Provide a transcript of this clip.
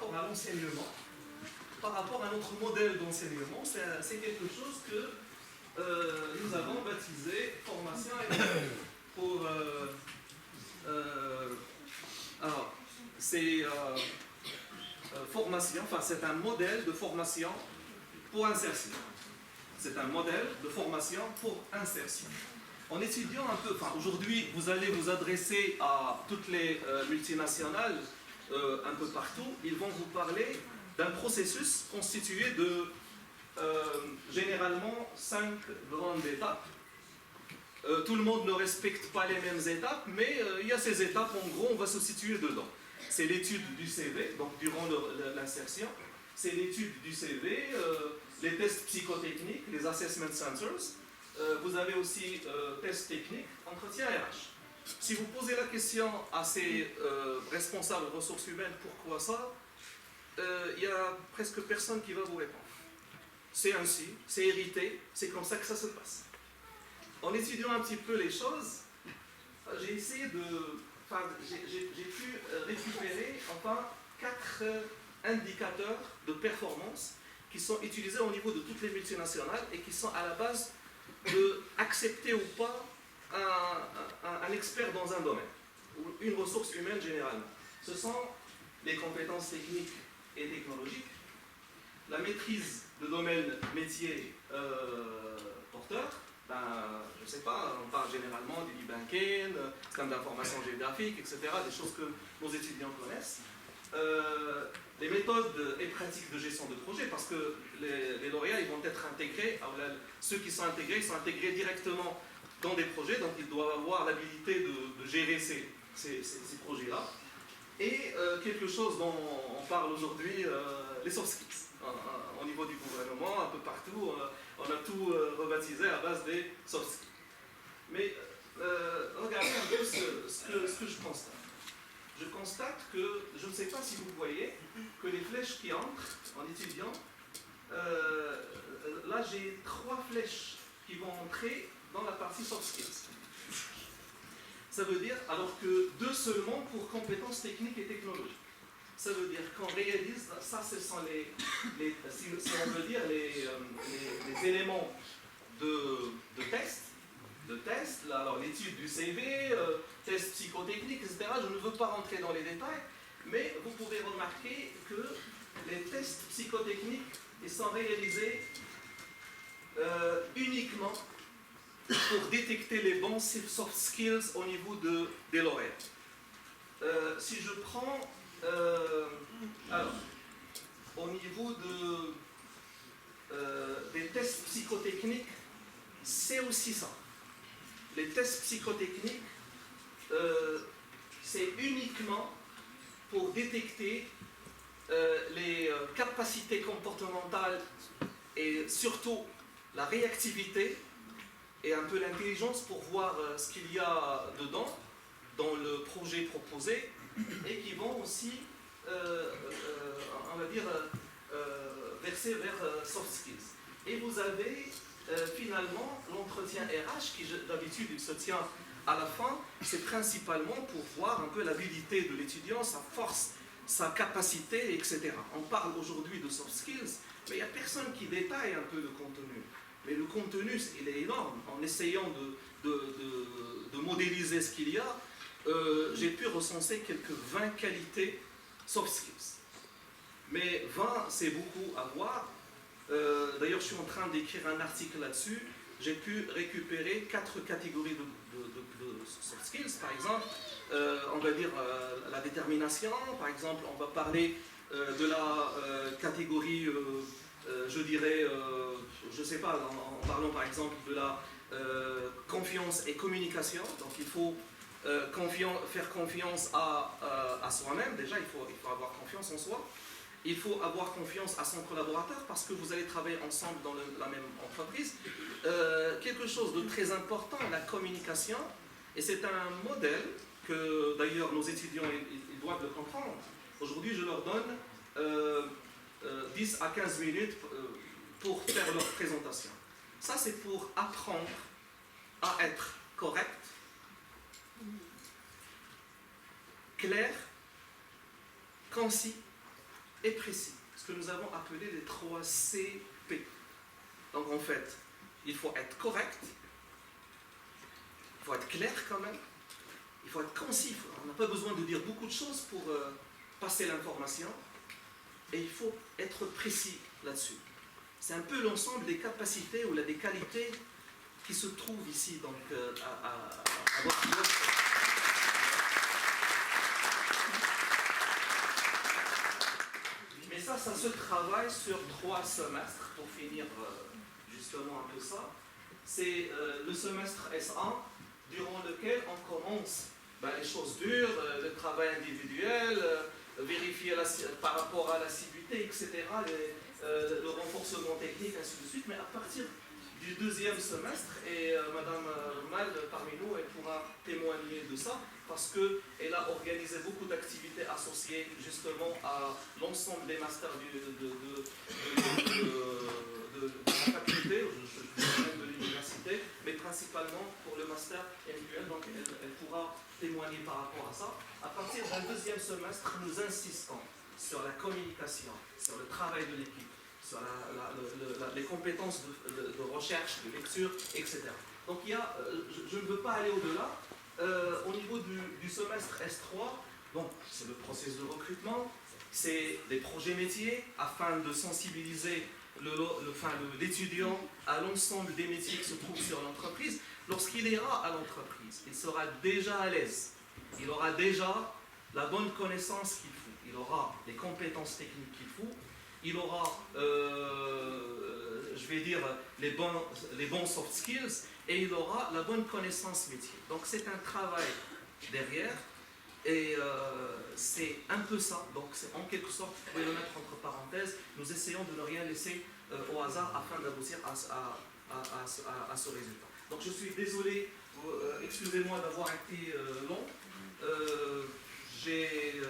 rapport à l'enseignement, par rapport à notre modèle d'enseignement. C'est quelque chose que nous avons baptisé formation pour... alors, c'est formation, enfin c'est un modèle de formation pour insertion. C'est un modèle de formation pour insertion. En étudiant un peu, enfin aujourd'hui vous allez vous adresser à toutes les multinationales un peu partout, ils vont vous parler d'un processus constitué de généralement 5 grandes étapes. Tout le monde ne respecte pas les mêmes étapes, mais il y a ces étapes, en gros on va se situer dedans. C'est l'étude du CV, donc durant l'insertion, c'est l'étude du CV, les tests psychotechniques, les assessment centers. Vous avez aussi tests techniques, entretien RH. Si vous posez la question à ces responsables ressources humaines, pourquoi ça, il n'y a presque personne qui va vous répondre. C'est ainsi, c'est hérité, c'est comme ça que ça se passe. En étudiant un petit peu les choses, j'ai essayé de... Enfin, j'ai pu récupérer enfin 4 indicateurs de performance qui sont utilisés au niveau de toutes les multinationales et qui sont à la base d'accepter ou pas un expert dans un domaine, ou une ressource humaine généralement. Ce sont les compétences techniques et technologiques, la maîtrise de domaine métier porteur, je ne sais pas, on parle généralement du banking, système d'information géographique, etc., des choses que nos étudiants connaissent. Les méthodes et pratiques de gestion de projet, parce que les lauréats ils vont être intégrés, ceux qui sont intégrés, ils sont intégrés directement dans des projets, donc ils doivent avoir l'habilité de gérer ces projets-là. Et quelque chose dont on parle aujourd'hui, les soft skills. Au niveau du gouvernement, un peu partout, on a tout rebaptisé à base des soft skills. Mais regardez un peu ce que je constate. Je constate que, je ne sais pas si vous voyez, que les flèches qui entrent en étudiant, là j'ai 3 flèches qui vont entrer dans la partie soft skills. Ça veut dire, alors que 2 seulement pour compétences techniques et technologiques. Ça veut dire qu'on réalise, ça ce sont si on veut dire les éléments de test, alors l'étude du CV, test psychotechnique, etc. Je ne veux pas rentrer dans les détails, mais vous pouvez remarquer que les tests psychotechniques ils sont réalisés uniquement pour détecter les bons soft skills au niveau des lauréats. Si je prends, alors, au niveau des tests psychotechniques, c'est aussi ça. Les tests psychotechniques, c'est uniquement pour détecter les capacités comportementales et surtout la réactivité et un peu l'intelligence pour voir ce qu'il y a dedans dans le projet proposé et qui vont aussi, on va dire, verser vers soft skills. Et vous avez finalement l'entretien RH qui d'habitude il se tient à la fin, c'est principalement pour voir un peu l'habilité de l'étudiant, sa force, sa capacité, etc. On parle aujourd'hui de soft skills, mais il n'y a personne qui détaille un peu le contenu. Mais le contenu, il est énorme. En essayant de modéliser ce qu'il y a, j'ai pu recenser quelques 20 qualités soft skills. Mais 20, c'est beaucoup à voir. D'ailleurs, je suis en train d'écrire un article là-dessus. J'ai pu récupérer 4 catégories de soft skills. Par exemple, on va dire la détermination. Par exemple, on va parler de la catégorie, je dirais, je ne sais pas, en parlant par exemple de la confiance et communication. Donc il faut faire confiance à soi-même. Déjà, il faut avoir confiance en soi. Il faut avoir confiance à son collaborateur parce que vous allez travailler ensemble dans la même entreprise. Quelque chose de très important, la communication. Et c'est un modèle que d'ailleurs nos étudiants ils doivent le comprendre. Aujourd'hui, je leur donne 10 à 15 minutes pour faire leur présentation. Ça, c'est pour apprendre à être correct, clair, concis et précis, ce que nous avons appelé les 3 CP. Donc en fait, il faut être correct, il faut être clair quand même, il faut être concis, on n'a pas besoin de dire beaucoup de choses pour passer l'information, et il faut être précis là-dessus. C'est un peu l'ensemble des capacités ou des qualités qui se trouvent ici donc, à votre niveau. Mais ça se travaille sur 3 semestres pour finir justement un peu ça. C'est le semestre S1 durant lequel on commence les choses dures, le travail individuel, vérifier par rapport à l'assiduité, etc., le renforcement technique, ainsi de suite. Mais à partir du 2e semestre, et Madame Mal parmi nous, elle pourra témoigner de ça, parce qu'elle a organisé beaucoup d'activités associées justement à l'ensemble des masters de la faculté, même de l'université, mais principalement pour le master MQL, donc elle pourra témoigner par rapport à ça. À partir d'un 2e semestre, nous insistons sur la communication, sur le travail de l'équipe, sur les compétences de recherche, de lecture, etc. Donc je ne veux pas aller au-delà. Au niveau du semestre S3, donc c'est le processus de recrutement, c'est des projets métiers afin de sensibiliser l'étudiant à l'ensemble des métiers qui se trouvent sur l'entreprise. Lorsqu'il ira à l'entreprise, il sera déjà à l'aise, il aura déjà la bonne connaissance qu'il faut, il aura les compétences techniques qu'il faut, il aura, je vais dire, les bons soft skills, et il aura la bonne connaissance métier. Donc c'est un travail derrière, et c'est un peu ça. Donc c'est en quelque sorte, vous pouvez le mettre entre parenthèses, nous essayons de ne rien laisser au hasard afin d'aboutir à ce résultat. Donc je suis désolé, excusez-moi d'avoir été long. J'ai